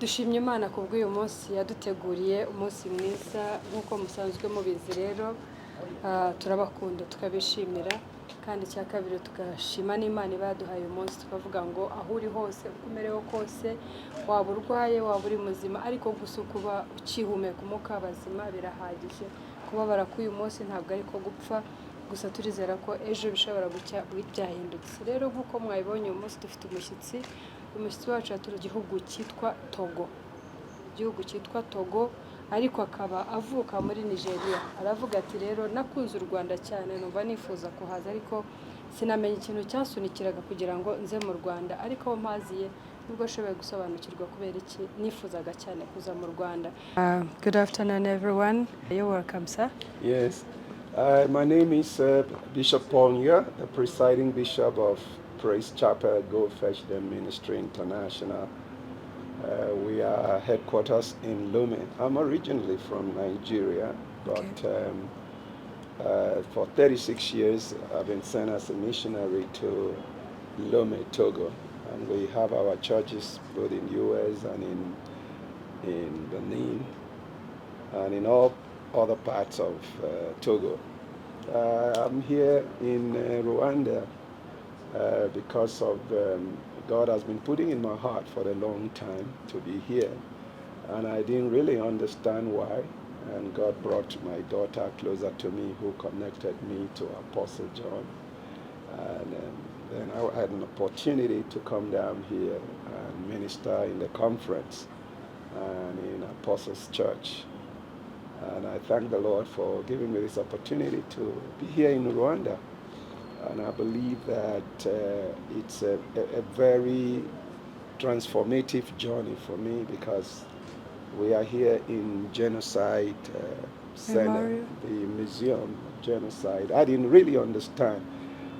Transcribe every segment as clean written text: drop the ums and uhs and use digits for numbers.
dushimye Imana kubw'uyu munsi yaduteguriye umunsi mwiza nk'uko musanzwe mubizi rero turabakunda tukabishimira kandi cya kabiri tugashima n'Imana ibaduhaye umunsi tukavuga ngo aho uri hose ukomereho kose waba urwaye waba uri muzima ariko gusa kuba ukihumeka umwuka w'abazima birahagije kubabara k'uyu munsi ntabwo ariko gupfa gusa turizera ko ejo bishobora gucya byahindutse rero nk'uko mwabibonye uyu munsi dufite umushyitsi wacu yatura igihugu cyitwa Togo ariko akaba avuka muri Nigeria aravuga ati rero nakunze u Rwanda cyane numva nifuza kuhaza ariko sinamenye ikintu cyasunikiraga kugira ngo nze mu Rwanda ariko mpaziye nubwo ashoboye gusobanukirwa kubera iki nifuzaga cyane kuza mu Rwanda. Good afternoon everyone. You're welcome sir. Yes. My name is Bishop Paul Nya, the presiding bishop of Praise Chapel Go Fetch Them Ministry International. We are headquarters in Lome. I'm originally from Nigeria, but for 36 years I've been sent as a missionary to Lome, Togo. And we have our churches both in US and in Benin and in all other parts of Togo. I'm here in Rwanda because of God has been putting in my heart for a long time to be here, and I didn't really understand why, and God brought my daughter closer to me who connected me to Apostle John, and then I had an opportunity to come down here and minister in the conference and in Apostles Church. And I thank the Lord for giving me this opportunity to be here in Rwanda. And I believe that it's a very transformative journey for me because we are here in Genocide Center, the Museum of Genocide. I didn't really understand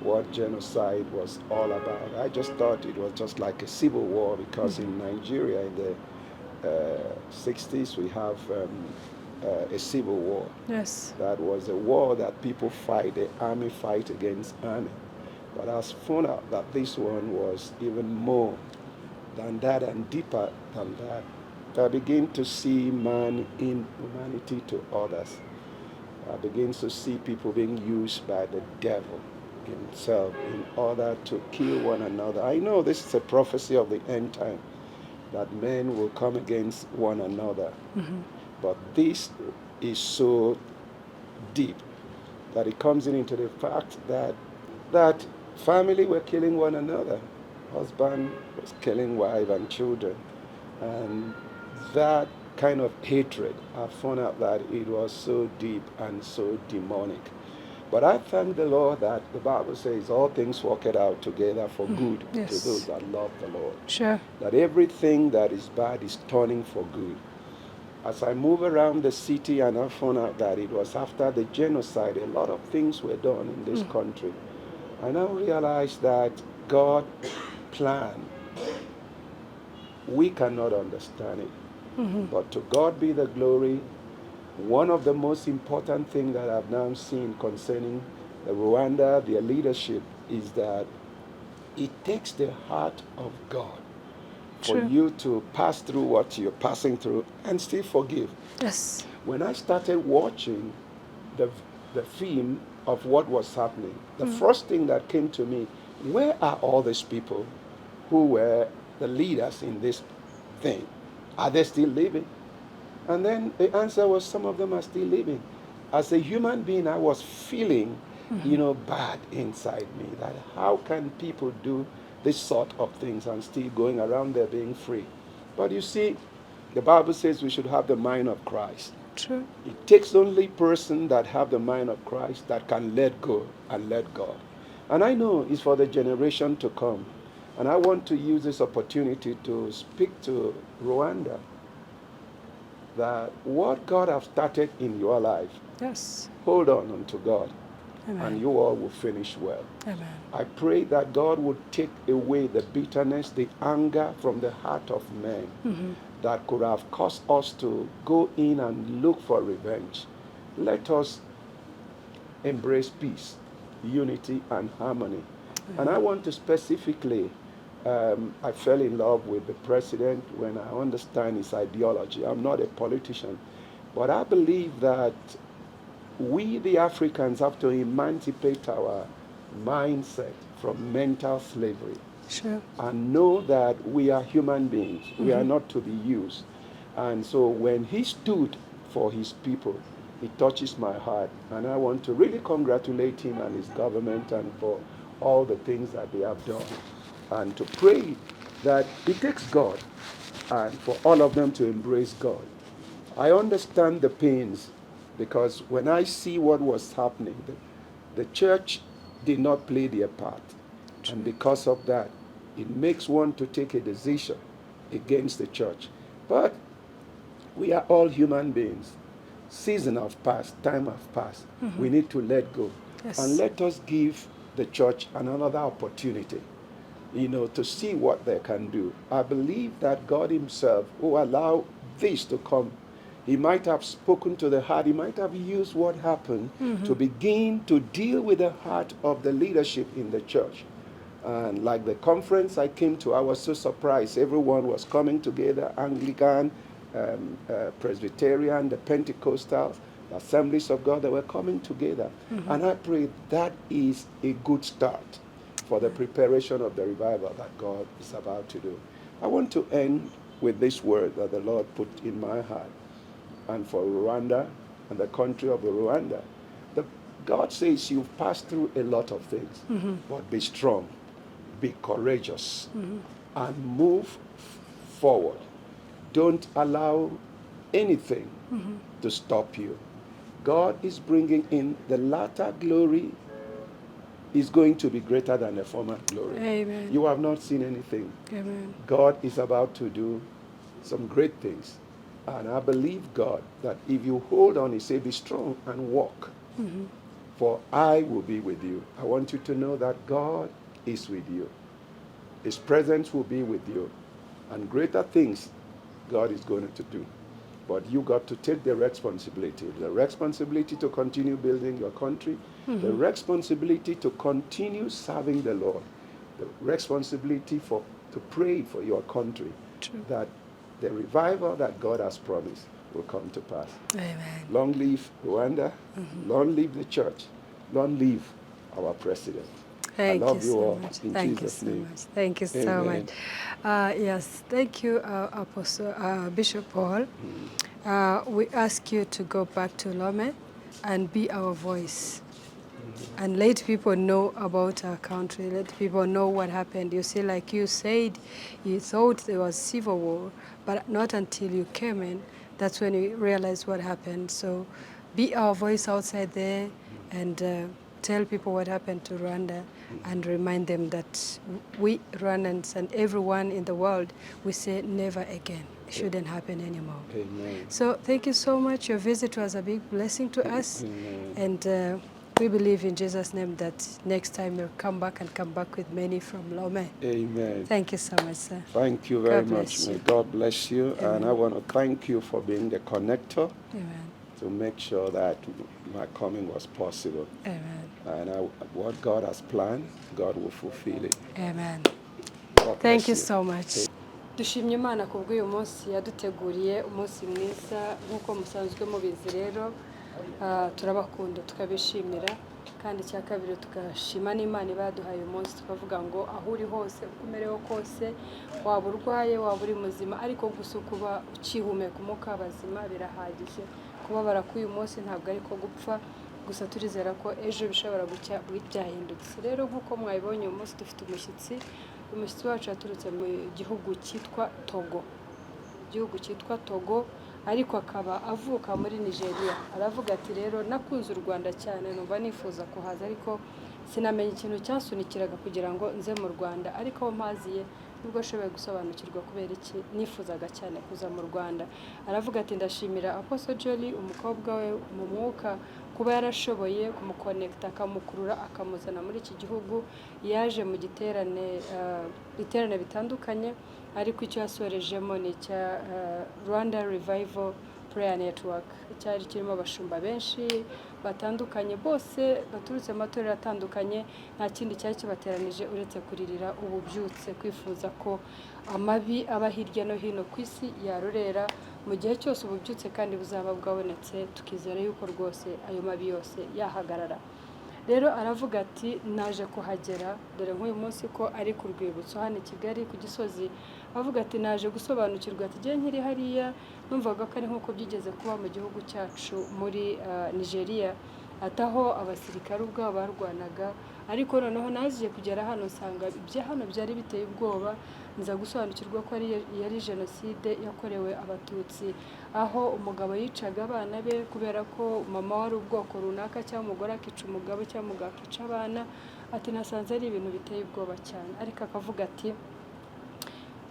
what genocide was all about. I just thought it was just like a civil war because in Nigeria in the 60s we have a civil war. Yes. That was a war that people fight, the army fight against army. But I found out that this one was even more than that and deeper than that. I begin to see man in humanity to others. I begin to see people being used by the devil himself in order to kill one another. I know this is a prophecy of the end time, that men will come against one another. But this is so deep that it comes into the fact that family were killing one another. Husband was killing wife and children. And that kind of hatred, I found out that it was so deep and so demonic. But I thank the Lord that the Bible says all things work it out together for good to those that love the Lord. Sure. That everything that is bad is turning for good. As I move around the city and I found out that it was after the genocide, a lot of things were done in this country. I now realize that God planned. We cannot understand it. But to God be the glory. One of the most important things that I've now seen concerning Rwanda, their leadership, is that it takes the heart of God for you to pass through what you're passing through and still forgive. Yes. When I started watching the film of what was happening, the first thing that came to me, where are all these people who were the leaders in this thing? Are they still living? And then the answer was some of them are still living. As a human being, I was feeling, bad inside me, that how can people do this sort of things and still going around there being free? But you see, the Bible says we should have the mind of Christ. True. It takes only person that have the mind of Christ that can let go and let God. And I know it's for the generation to come. And I want to use this opportunity to speak to Rwanda that what God has started in your life, hold on unto God. Amen. And you all will finish well. Amen. I pray that God would take away the bitterness, the anger from the heart of men that could have caused us to go in and look for revenge. Let us embrace peace, unity, and harmony. And I want to specifically I fell in love with the president when I understand his ideology. I'm not a politician, but I believe that we, the Africans, have to emancipate our mindset from mental slavery. Sure. And know that we are human beings. We are not to be used. And so when he stood for his people, it touches my heart. And I want to really congratulate him and his government and for all the things that they have done. And to pray that it takes God and for all of them to embrace God. I understand the pains because when I see what was happening, the church did not play their part. And because of that, it makes one to take a decision against the church. But we are all human beings. Season have passed, time have passed. We need to let go. Yes. And let us give the church another opportunity, to see what they can do. I believe that God himself will allow this to come. He might have spoken to the heart. He might have used what happened to begin to deal with the heart of the leadership in the church. And like the conference I came to, I was so surprised. Everyone was coming together, Anglican, Presbyterian, the Pentecostals, the Assemblies of God, they were coming together. And I pray that is a good start for the preparation of the revival that God is about to do. I want to end with this word that the Lord put in my heart. And for Rwanda and the country of Rwanda, God says you've passed through a lot of things, but be strong, be courageous, and move forward. Don't allow anything to stop you. God is bringing in the latter glory is going to be greater than the former glory. Amen. You have not seen anything. Amen. God is about to do some great things. And I believe God that if you hold on, he said, be strong and walk. For I will be with you. I want you to know that God is with you. His presence will be with you. And greater things God is going to do. But you got to take the responsibility to continue building your country, the responsibility to continue serving the Lord, the responsibility to pray for your country, that the revival that God has promised will come to pass. Amen. Long live Rwanda, long live the church, long live our president. Thank I love you you so all much. in Thank Jesus' you so name. much. Thank you so Amen. much. Yes, thank you, Apostle Bishop Paul. We ask you to go back to Lome and be our voice. And let people know about our country. Let people know what happened. You see, like you said, you thought there was civil war, but not until you came in. That's when you realized what happened. So be our voice outside there and tell people what happened to Rwanda and remind them that we Rwandans and everyone in the world, we say never again. It shouldn't happen anymore. Amen. So thank you so much. Your visit was a big blessing to us. Amen. And we believe in Jesus' name that next time you'll come back with many from Lome. Amen. Thank you so much, sir. Thank you very God much. bless May you. God bless you. Amen. And I want to thank you for being the connector Amen. to make sure that my coming was possible. Amen. And what God has planned, God will fulfill it. Amen. God Thank bless you so much. dushimye Imana kubw'uyu munsi yaduteguriye umunsi mwiza nk'uko musanzwe mubizi rero turabakunda tukabishimira kandi cya kabiri tugashima n'Imana ibaduhaye umunsi tukavuga ngo aho uri hose uko umerewe kose waba urwaye waba uri muzima ariko gusa kuba ukihumeka umwuka w'abazima birahagije kubabara k'uyu munsi ntabwo ariko gupfa gusa turizera ko ejo bishobora gucya byahindutse rero nk'uko mwabibonye uyu munsi dufite umushyitsi wacu yaturutse mu gihugu cyitwa Togo ariko akaba avuka muri Nigeria. Aravuga ati rero nakunze u Rwanda cyane numva nifuza kuhaza ariko sinamenye ikintu cyasunikiraga kugira ngo nze mu Rwanda ariko aho mpaziye nubwo ashoboye gusobanukirwa kubera iki nifuzaga cyane kuza mu Rwanda. Aravuga ati ndashimira Apostle Jolie umukobwa we mu mwuka kuba yarashoboye kumukonekta akamukurura akamuzana muri iki gihugu. Yaje mu biterane bitandukanye ariko icyo yasorejemo ni cya Rwanda Revival prayer network, cyari kirimo abashumba benshi batandukanye bose baturutse mu matorero atandukanye, nta kindi cyari kibateranije uretse kuririra ububyutse, kwifuza ko amabi aba hirya no hino ku isi yarorera mu gihe cyose ububyutse kandi buzaba bwabonetse, tukizera yuko rwose ayo mabi yose yahagarara. Rero aravuga ati naje kuhagera, dore nk'uyu munsi ko ari ku rwibutso hano i Kigali ku Gisozi, avuga ati naje gusobanukirwa, ati gihe nkiri hariya numvaga ko ari nk'uko byigeze kuba mu gihugu cyacu muri Nigeria, ataho abasirikare ubwabo barwanaga, ariko noneho naziye kugera hano usanga ibyo hano byari biteye ubwoba, nza gusobanukirwa ko yari jenoside yakorewe abatutsi, aho umugabo yicaga abana be kubera ko mama wari ubwoko runaka, cyangwa umugore akica umugabo cyangwa umugabo akica abana. Ati nasanze ari ibintu biteye ubwoba cyane, ariko akavuga ati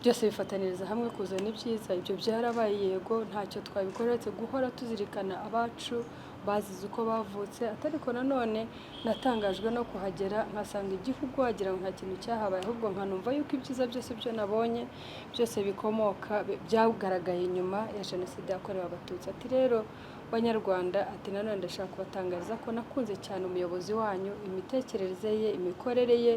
byose bifataniriza hamwe kuzana ibyiza. Ibyo byarabaye, yego ntacyo twabikora uretse guhora tuzirikana abacu bazize uko bavutse, atariko nanone natangajwe no kuhagera nkasanga igihugu wagira ngo nta kintu cyahabaye, ahubwo nkanumva yuko ibyiza byose byo nabonye byose bikomoka byagaragaye nyuma ya jenoside yakorewe abatutsi. Ati rero Banyarwanda, ati nanone ndashaka kubatangariza ko nakunze cyane umuyobozi wanyu, imitekerereze ye, imikorere ye,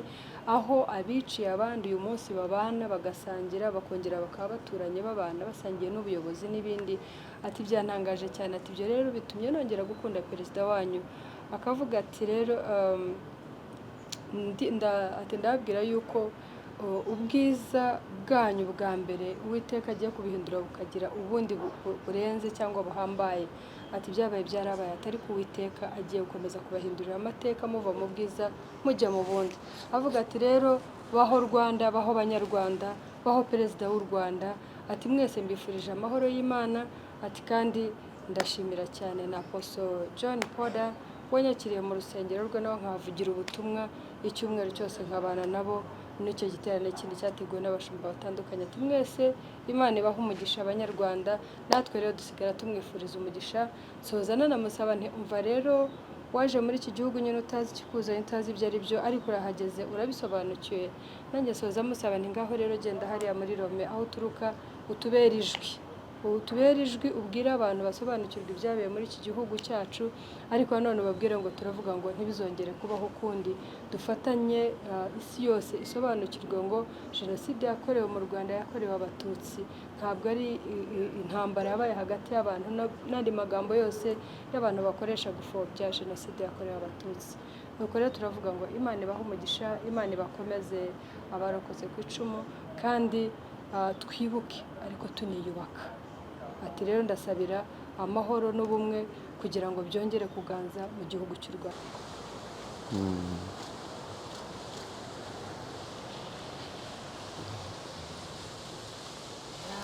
aho abiciye abandi uyu munsi babana bagasangira, bakongera bakaba baturanye babana basangiye n'ubuyobozi n'ibindi. Ati byantangaje cyane, ati ibyo rero bitumye nongera gukunda perezida wanyu. Akavuga ati rero ati ndababwira yuko ubwiza bwanyu bwa mbere Uwiteka agiye kubihindura bukagira ubundi burenze cyangwa buhambaye. Ati byabaye byarabaye, atari ku Uwiteka agiye gukomeza kubahindurira amateka, muva mu bwiza mujya mu bundi. Avuga ati rero baho Rwanda, baho Banyarwanda, baho perezida w'u Rwanda. Ati mwese mbifurije amahoro y'Imana. Ati kandi ndashimira cyane na Apostle John Poda wanyakiriye mu rusengero rwe, nawe nkavugira ubutumwa icyumweru cyose nkabana nabo. N'icyo giterane kindi cyateguwe n'abashumba batandukanye. Ati mwese Imana ibaha umugisha Abanyarwanda, natwe rero dusigara tumwifuriza umugisha. Soza nanamusaba nti umva rero waje muri iki gihugu nyine utazi ikikuzanye, utazi ibyo ari byo, ariko urahageze urabisobanukiwe. Nanjye soza musaba nti ngaho rero genda hariya muri Rome aho uturuka utubera ijwi, ubwire abantu basobanukirwa ibyabaye muri iki gihugu cyacu, ariko nanone babwire ngo turavuga ngo ntibizongere kubaho ukundi. Dufatanye isi yose isobanukirwe ngo jenoside yakorewe mu Rwanda yakorewe abatutsi, ntabwo ari intambara yabaye hagati y'abantu n'andi magambo yose y'abantu bakoresha gupfobya jenoside yakorewe abatutsi. Nuko rero turavuga ngo Imana ibahe umugisha, Imana ibakomeze abarokotse ku icumu, kandi twibuke ariko tuniyubaka. Ati rero ndasabira amahoro n'ubumwe kugira ngo byongere kuganza mu gihugu cy'u Rwanda.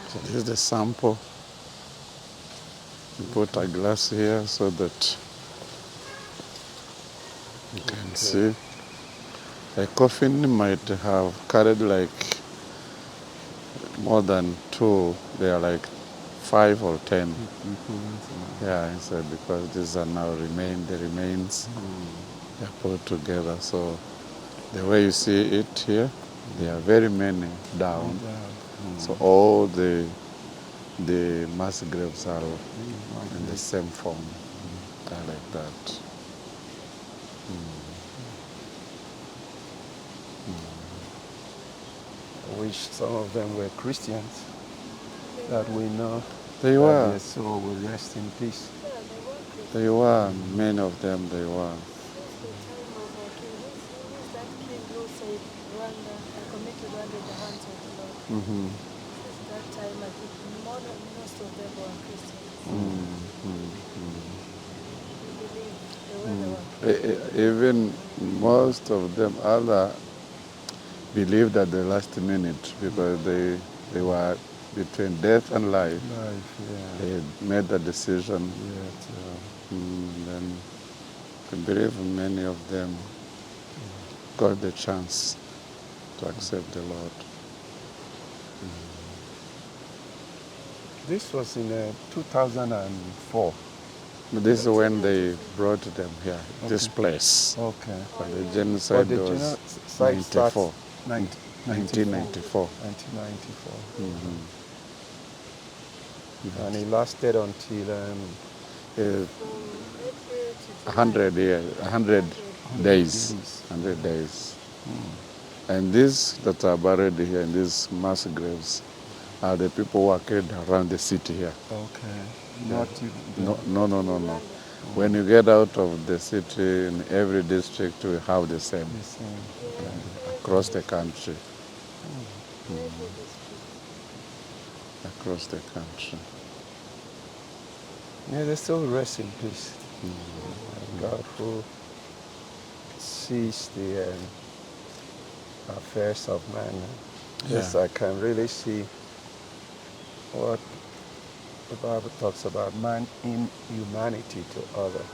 So this is the sample. We put a glass here so that you can see. A coffin might have carried like more than 2. They are like 5 or 10. Yeah, inside, because these are now the remains. They're put together. So the way you see it here, there are very many down. So all the mass graves are in the same form. Like that. I wish some of them were Christians, that we know. They were. Their soul will rest in peace. They were. Many of them, they were. Mm-hmm. That time, I think most of them were Christians. Even most of them other believed at the last minute, because they were between death and life. They made the decision. Then I believe many of them got the chance to accept the Lord. This was in 2004. This is when they brought them here, this place. Okay. But the genocide was genocide 1994. Mm-hmm. And it lasted until Uh, From April to 100 years, 100 days, 100 days. And these that are buried here in these mass graves are the people who are carried around the city here. okay, not even No. When you get out of the city, in every district we have the same the same. across the country. Across the country. Yeah, they still rest in peace. God who sees the affairs of man. Yes, Yeah. I can really see what the Bible talks about man in humanity to other.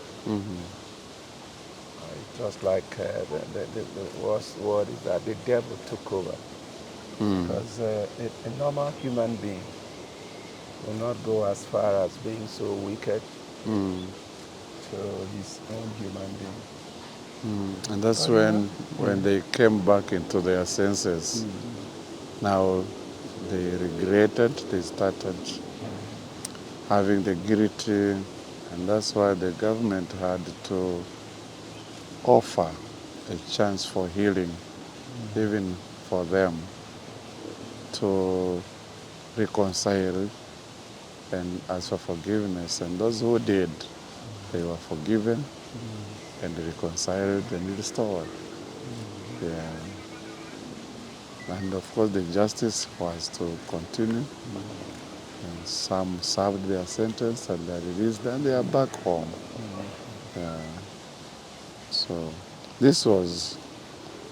Just like the worst word is that the devil took over. Because a normal human being will not go as far as being so wicked to his own human being. And that's when they came back into their senses. Now they regretted, they started having the guilty, and that's why the government had to offer a chance for healing, even for them to reconcile and ask for forgiveness. And those who did, they were forgiven and reconciled and restored. Yeah. And of course the justice was to continue. And some served their sentence and they are released and they are back home. Yeah. So this was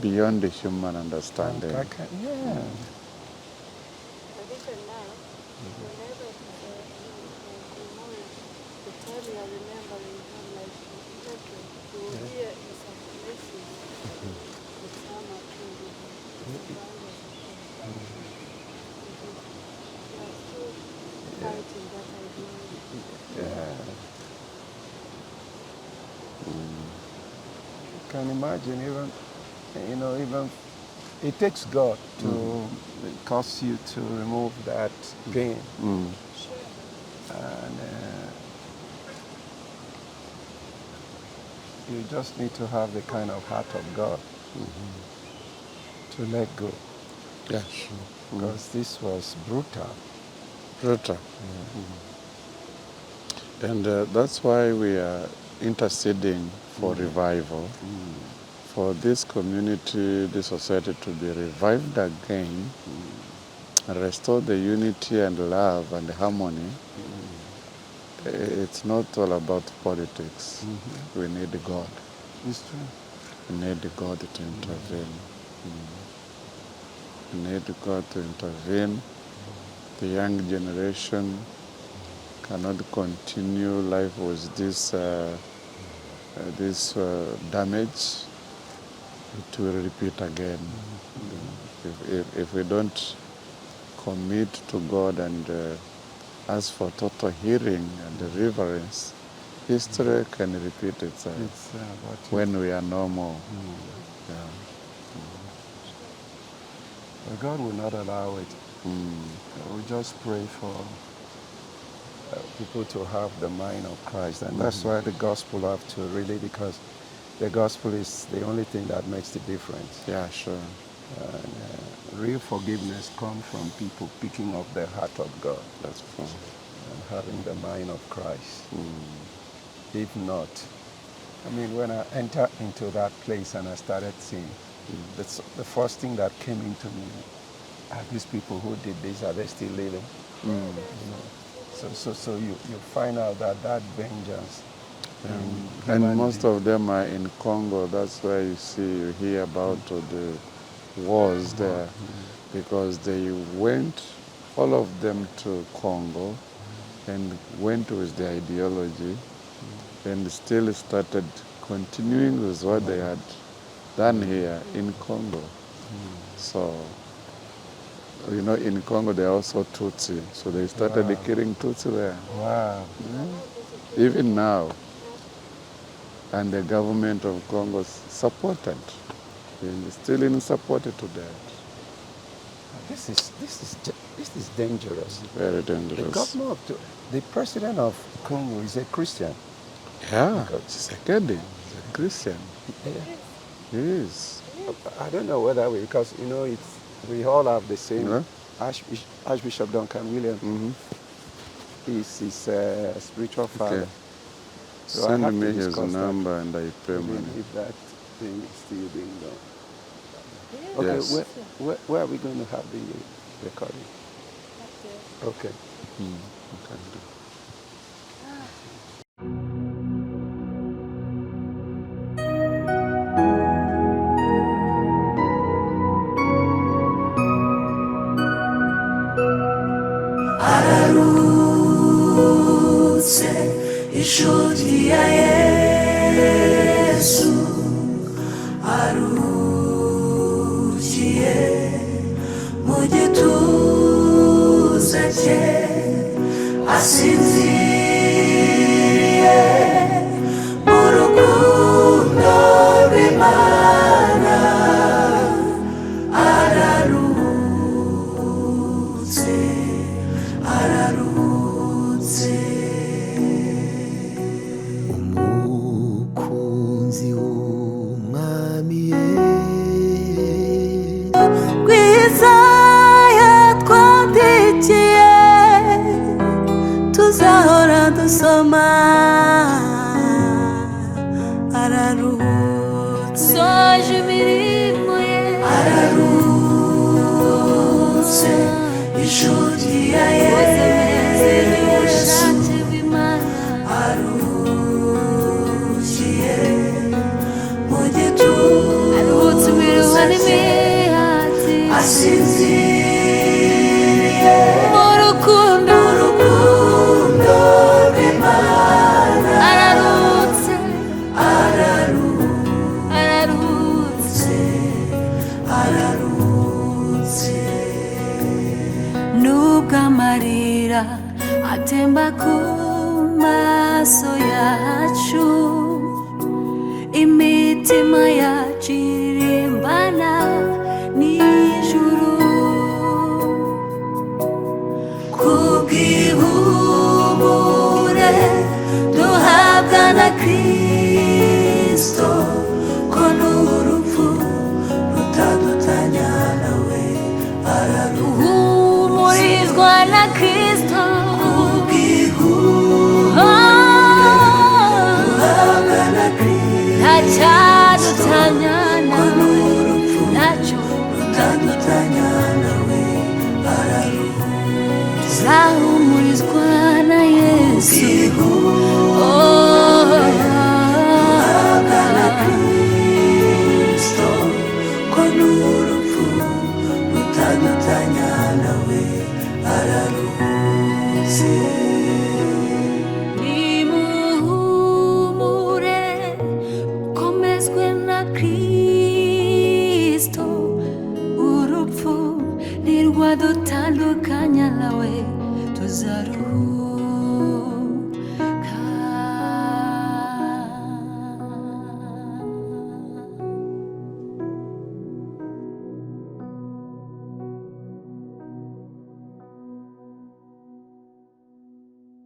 beyond the human understanding. Yeah. But even now, whenever the time you are remembering, I'm like, okay, you will hear in some places the time are changing. It's a we are still fighting that ideology. Yeah. You can imagine even it takes God to cause you to remove that pain. And you just need to have the kind of heart of God to let go. Yeah, sure. Because this was brutal. Brutal. And that's why we are interceding for revival, for this community, this society to be revived again, restore the unity and love and harmony. It's not all about politics. We need God. It's true. We need God to intervene. We need God to intervene. The young generation cannot continue life with this damage. It will repeat again. If we don't commit to God and ask for total healing and deliverance, history can repeat itself when we are no more. Yeah. But God will not allow it. We just pray for people to have the mind of Christ. And that's why the gospel have to really, because the gospel is the only thing that makes the difference. Yeah, sure. And real forgiveness comes from people picking up the heart of God. That's true. And having the mind of Christ. If not, when I entered into that place and I started seeing, the first thing that came into me, are these people who did this, are they still living? So you find out that vengeance. And most of them are in Congo. That's why you hear about the wars there, because they went, all of them, to Congo and went with the ideology and still started continuing with what they had done here in Congo. So, in Congo they are also Tutsi, so they started killing Tutsi there. Wow. Even now. And the government of Congo supported, and still in supported to that. This is dangerous. Very dangerous. The president of Congo is a Christian. Yeah, he's a Kedi. He's a Christian. Yeah. He is. I don't know whether because we all have the same. Yeah. Archbishop Duncan Williams. Mm-hmm. He's his spiritual father. Okay. So Send me his number and I pay money. If that thing is still being done. Yes. Okay, Yes. where are we going to have the recording? Okay. Okay. Ararutse inshuti ya Yesu arukiye mu gituza cye asinziriye mu rukundo rw'Imana ararutse umukunzi w'umwami rwiza yatwandikiye tuzahora dusoma ararutse soje imirimo ye ararutse inshuti ya Yesu arukiye mu gituza cye asinziriye mu rukundo rw'Imana ararutse nubwo amarira atemba ku maso yacu imitima yacu irimbana n'ijuru kubw'ihumure duhabwa na Kristo ko n'urupfu rutadutanya nawe araruhumurizwa na Kristo duhabwa na Kristo ntacyadutanya nawe ntacyo rutadutanya nawe tuzahumurizwa na Yesu duhabwa na Kristo ko n'urupfu rutadutanya nawe ararutse nimuhumure komezwe na Kristo urupfu ntirwadutandukanya nawe tuzaruhuka